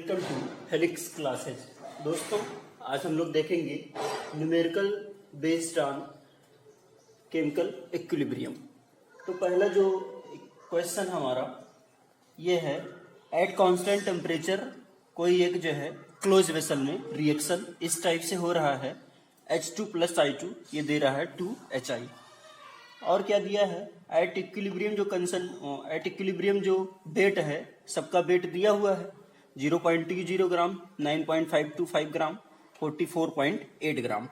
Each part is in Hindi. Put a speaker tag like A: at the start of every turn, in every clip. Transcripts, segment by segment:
A: Welcome to helix classes. दोस्तों, आज हम लोग देखेंगे numerical based on chemical equilibrium. तो पहला जो क्वेश्चन हमारा ये है, एट कांस्टेंट टेम्परेचर कोई एक जो है क्लोज वेसल में रिएक्शन इस टाइप से हो रहा है, H2 + I2 ये दे रहा है 2HI। और क्या दिया है, एट इक्विलिब्रियम जो वेट है, सबका वेट दिया हुआ है 0.20 ग्राम, 9.525 ग्राम, 44.8 ग्राम।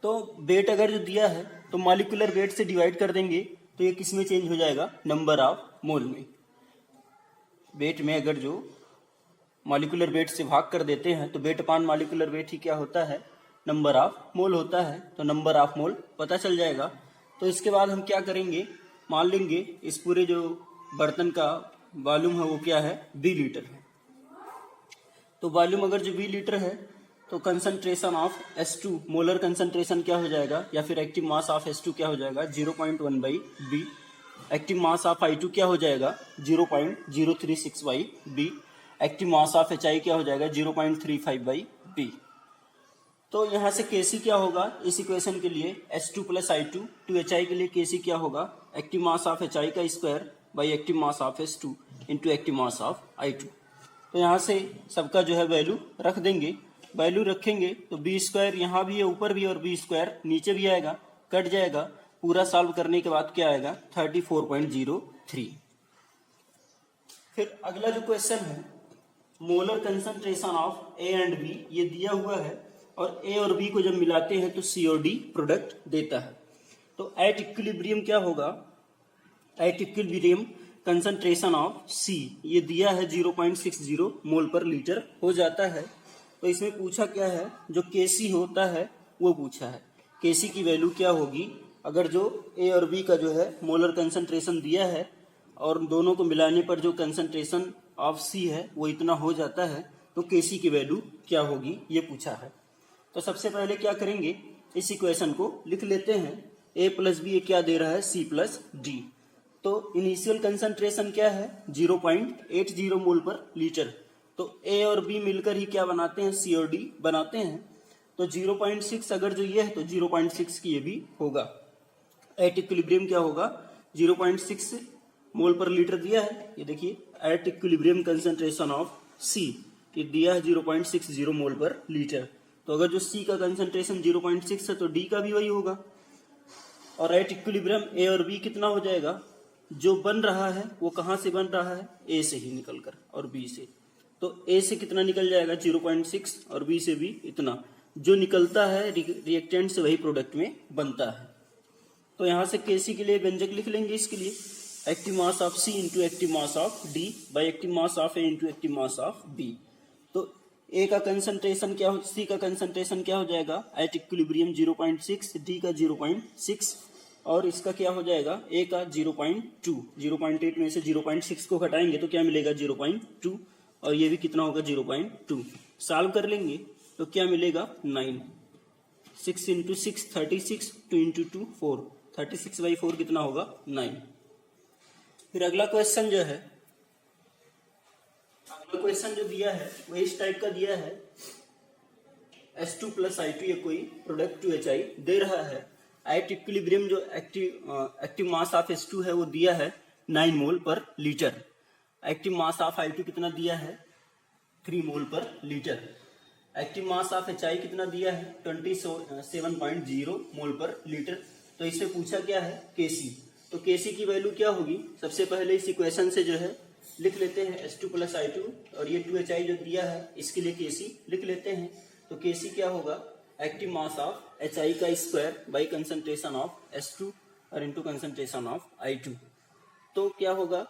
A: तो वेट अगर जो दिया है तो मॉलिक्यूलर वेट से डिवाइड कर देंगे तो ये किस में चेंज हो जाएगा, नंबर ऑफ मोल में। वेट में अगर जो मॉलिक्यूलर वेट से भाग कर देते हैं तो वेट अपान मॉलिक्यूलर वेट ही क्या होता है, नंबर ऑफ मोल होता है। तो नंबर ऑफ मोल पता चल जाएगा। तो इसके बाद हम क्या करेंगे, मान लेंगे इस पूरे जो बर्तन का वॉल्यूम है वो क्या है, V लीटर है। तो वॉल्यूम अगर जो V लीटर है तो concentration of H2 molar concentration क्या हो जाएगा, या फिर एक्टिव मास ऑफ H2 क्या हो जाएगा, 0.1/V। Active mass of I2 क्या हो जाएगा, 0.036/V। Active mass of HI क्या हो जाएगा, 0.35/V। तो यहाँ से Kc क्या होगा, इस इक्वेशन के लिए H2 + I2 2HI के लिए Kc क्या होगा, एक्टिव मास ऑफ HI का square by active mass of H2 into active mass of I2। तो यहाँ से सबका जो है वैल्यू रख देंगे। वैल्यू रखेंगे तो B² यहाँ भी है, ऊपर भी, और B² नीचे भी आएगा, कट जाएगा। पूरा सॉल्व करने के बाद क्या आएगा, 34.03। फिर अगला जो क्वेश्चन है, molar concentration of A and B ये दिया हुआ है, और A और B को जब मिलाते हैं तो COD प्रोडक्ट देता है। तो एट इक्विलिब्रियम क्या होगा, at equilibrium concentration of C ये दिया है 0.60 मोल पर लीटर हो जाता है। तो इसमें पूछा क्या है, जो Kc होता है वो पूछा है। Kc की वैल्यू क्या होगी, अगर जो A और B का जो है मोलर कंसंट्रेशन दिया है और दोनों को मिलाने पर जो कंसंट्रेशन ऑफ C है वो इतना हो जाता है, तो Kc की वैल्यू क्या होगी ये पूछा है। तो सबसे पहले क्या करेंगे, इस इक्वेशन को लिख लेते हैं। A + B ये क्या दे रहा है, C + D। तो इनिशियल कंसंट्रेशन क्या है, 0.80 मोल पर लीटर। तो A और B मिलकर ही क्या बनाते हैं, COD बनाते हैं। तो 0.6 अगर जो ये है तो 0.6 की ये भी होगा। एट इक्विलिब्रियम क्या होगा, 0.6 मोल पर लीटर दिया है, ये देखिए at equilibrium concentration of C ये दिया है 0.60 मोल पर लीटर। तो अगर जो C का कंसंट्रेशन 0.6 है तो D का भी वही होगा। और एट इक्विलिब्रियम A और B कितना हो जाएगा, जो बन रहा है वो कहाँ से बन रहा है, A से ही निकलकर और B से। तो A से कितना निकल जाएगा, 0.6, और B से भी इतना। जो निकलता है रिएक्टेंट से वही प्रोडक्ट में बनता है। तो यहाँ से Kc के लिए व्यंजक लिख लेंगे इसके लिए, active mass of C into active mass of D by active mass of A into active mass of B। तो A का कंसंट्रेशन क्या हो, C का कंसंट्रेशन क्या हो जाएगा, एट इक्विलिब्रियम 0.6, D का 0.6, और इसका क्या हो जाएगा, A का 0.2। 0.8 में से 0.6 को घटाएंगे तो क्या मिलेगा, 0.2, और ये भी कितना होगा, 0.2। सॉल्व कर लेंगे तो क्या मिलेगा, 9। 6 इंटू 6 36, 2 इंटू 2 4, 36/4 कितना होगा, 9। फिर अगला क्वेश्चन जो है, अगला क्वेश्चन जो दिया है वो इस टाइप का दिया है, H2 + I2 ये कोई प्रोडक्ट 2HI दे रहा है। एट इक्विलिब्रियम जो एक्टिव मास ऑफ H2 है वो दिया है 9 मोल पर litre. Active mass of I2 कितना दिया है, 3 मोल पर litre. Active mass of HI कितना दिया है, 27.0 मोल पर लीटर। तो इससे पूछा क्या है, Kc। तो Kc की वैल्यू क्या होगी, सबसे पहले इस इक्वेशन से जो है लिख लेते हैं H2 + I2, और ये 2HI जो दिया है इसके लिए Kc लिख लेते हैं। तो Kc क्या होगा, एक्टिव मास ऑफ HI का square by concentration of H2 और इंटू कंसंट्रेशन ऑफ I2। तो क्या होगा,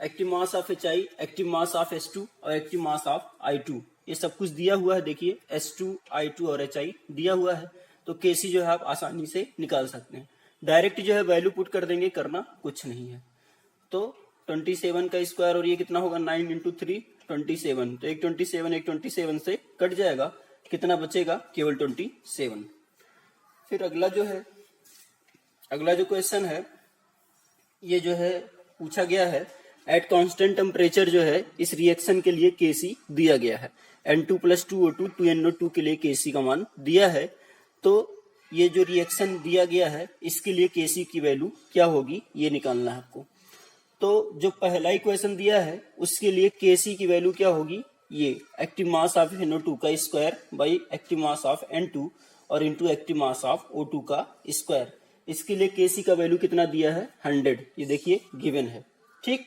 A: active mass of HI, active mass of H2 और एक्टिव मास ऑफ I2 ये सब कुछ दिया हुआ है। देखिए H2, I2 और HI दिया हुआ है। तो Kc जो है आप आसानी से निकाल सकते हैं। डायरेक्ट जो है वैल्यू पुट कर देंगे, करना कुछ नहीं है। तो 27 का स्क्वायर, और ये कितना होगा, 9 इंटू 3 27। तो एक 27 से कट जाएगा, कितना बचेगा, केवल 27। फिर अगला जो है, अगला जो क्वेश्चन है ये जो है पूछा गया है, एट कांस्टेंट टेम्परेचर जो है इस रिएक्शन के लिए Kc दिया गया है। N2 + 2O2 2NO2 के लिए Kc का मान दिया है। तो ये जो रिएक्शन दिया गया है इसके लिए Kc की वैल्यू क्या होगी ये निकालना है आपको। तो जो पहला इक्वेशन दिया है उसके लिए Kc की वैल्यू क्या होगी, ये एक्टिव मास ऑफ NO2 का square by active mass of N2 और into active mass of O2 का स्क्वायर। इसके लिए Kc का वैल्यू कितना दिया है 100, ये देखिए गिवन है। ठीक,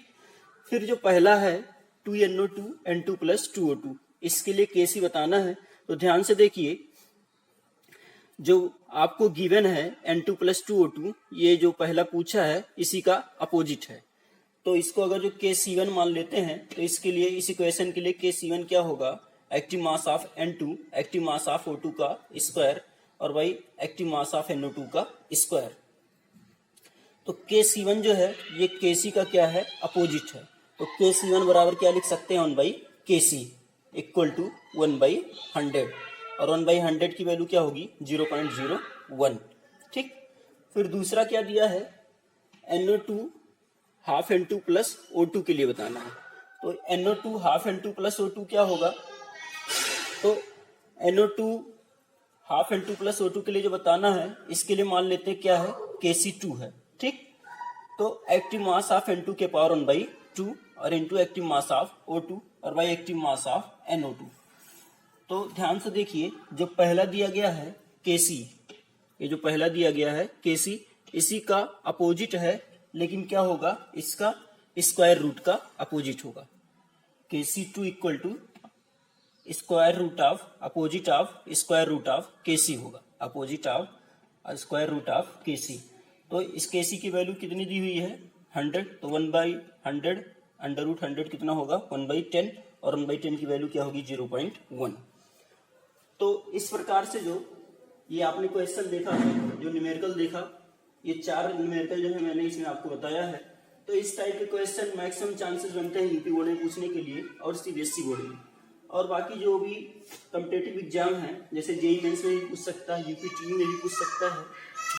A: फिर जो पहला है 2NO2 N2 + 2O2 इसके लिए Kc बताना है। तो ध्यान से देखिए जो आपको गिवन है N2 + 2O2 ये जो पहला पूछा है इसी का अपोजिट है। तो इसको अगर जो Kc1 मान लेते हैं तो इसके लिए इस इक्वेशन के लिए Kc1 क्या होगा, active mass of N2 active mass of O2 का स्क्वायर और by active mass of NO2 का स्क्वायर। तो Kc1 जो है ये Kc का क्या है, अपोजिट है। तो Kc1 बराबर क्या लिख सकते हैं 1/Kc = 1/100 और 1/100 की वैल्यू क्या होगी 0.01। ठीक, फिर दूसरा क्या दिया है NO2 हाफ N2 + O2 के लिए बताना है। तो NO2 हाफ N2 + O2 क्या होगा, तो NO2 हाफ N2 + O2 के लिए जो बताना है इसके लिए मान लेते हैं क्या है Kc2 है। ठीक, तो एक्टिव मास ऑफ N2 के पावर 1/2 और into active mass of O2 और by active mass of NO2। तो ध्यान से देखिए जो पहला दिया गया है Kc, ये जो पहला दिया गया है Kc इसी का अपोजिट है, लेकिन क्या होगा इसका स्क्वायर रूट का अपोजिट होगा। Kc2 = square root of opposite of square root of Kc होगा, opposite of square root of Kc। तो इस Kc की वैल्यू कितनी दी हुई है 100, तो 1/100 √100 कितना होगा 1/10 और 1/10 की वैल्यू क्या होगी 0.1। तो इस प्रकार से जो ये आपने क्वेश्चन देखा, जो न्यूमेरिकल देखा, ये 4 न्यूमेरिकल जो है मैंने इसमें आपको बताया है। तो इस टाइप के क्वेश्चन मैक्सिमम चांसेस बनते हैं यूपी बोर्ड में पूछने के लिए और सीबीएसई बोर्ड में। और बाकी जो भी कॉम्पिटिटिव एग्जाम है जैसे जेईई मेंस में भी पूछ सकता है, यूपीटीयू में भी पूछ सकता है,